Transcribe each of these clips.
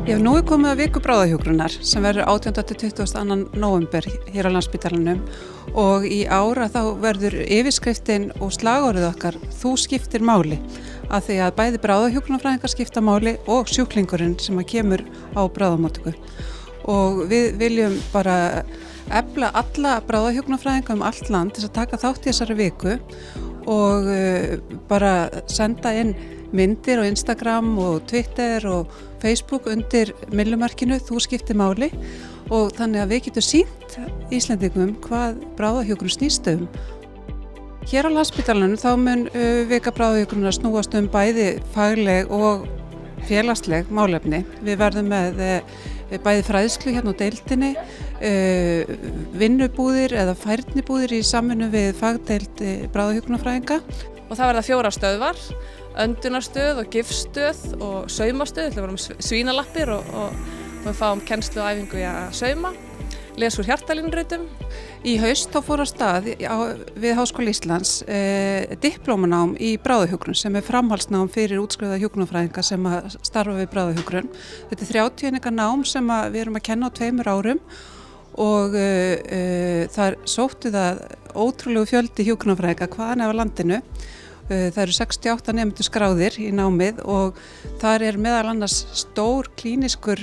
Já, nú komið að viku bráðahjúkrunar sem verður 18. til 22. nóvember hér á Landspítalanum og í ára þá verður yfirskriftin og slagorðið okkar Þú skiptir máli, af því að bæði bráðahjúkrunarfræðingar skipta máli og sjúklingurinn sem að kemur á bráðamóttöku. Og við viljum bara efla alla bráðahjúkrunarfræðinga allt land til að taka þátt í þessari viku og bara senda inn myndir á Instagram og Twitter og Facebook undir myllumarkinu Þú skiptir máli og þannig að við getum sýnt Íslendingum hvað bráðahjúkrun snýst um. Hér á Landspítalanum þá mun vika bráðahjúkrunar snúast bæði fagleg og félagsleg málefni. Við verðum með bæði fræðslu hérna á deildinni, vinnubúðir eða færnibúðir í samvinnu við fagdeild bráðahjúkrunarfræðinga. Og það verða 4 stöðvar, öndunarstöð og gifstöð og saumastöð, við verðum svínalappir og við fáum kennslu og æfingu í að sauma, lesa úr hjartalínurritum. Í haust þá fór á stað við Háskóla Íslands diplómanám í bráðahjúkrun sem framhaldsnám fyrir útskrifaða hjúkrunarfræðinga sem að starfa við bráðahjúkrun. Þetta 30 eininga nám sem við erum að kenna á 2 árum og þar sóttu það ótrúlegu fjöldi hjúkrunarfræðinga hvaðan af landinu. Það eru 68 nemendur skráðir í námið og þar meðal annars stór klíniskur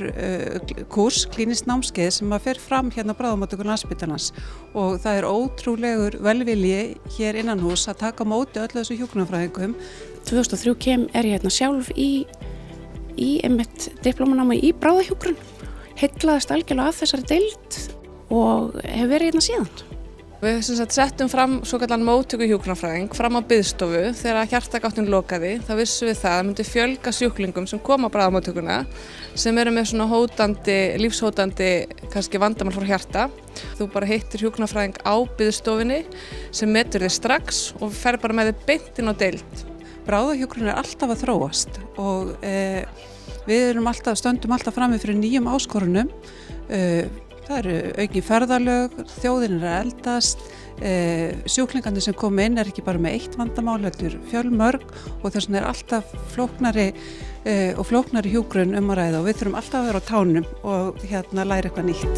kúrs, klíniskt námskeið sem að fer fram hérna á bráðamóttöku Landspítalans og það ótrúlegur velvilji hér innan hús að taka á móti öllu þessu hjúkrunarfræðingum. 2003 ég hérna sjálf í einmitt diplómanámi í bráðahjúkrun, heillaðist algjörlega af þessari deild og hef verið hérna síðan. Við settum fram svokallan móttöku hjúkrunarfræðing fram á biðstofu þegar hjartagáttin lokaði. Þá vissum við það myndi fjölga sjúklingum sem koma á bráðamóttökuna sem eru með svona lífshótandi kannski vandamál frá hjarta. Þú bara hittir hjúkrunarfræðing á biðstofinni sem metur þig strax og fer bara með þig beint inn á deild. Bráðahjúkrun alltaf að þróast og við stöndum alltaf frammi fyrir nýjum áskorunum. Það eru aukin ferðalög, þjóðin að eldast, sjúklingarnir sem koma inn ekki bara með eitt vandamál, heldur fjölmörg og þess vegna alltaf flóknari hjúkrun að ræða og við þurfum alltaf að vera á tánum og læra eitthvað nýtt.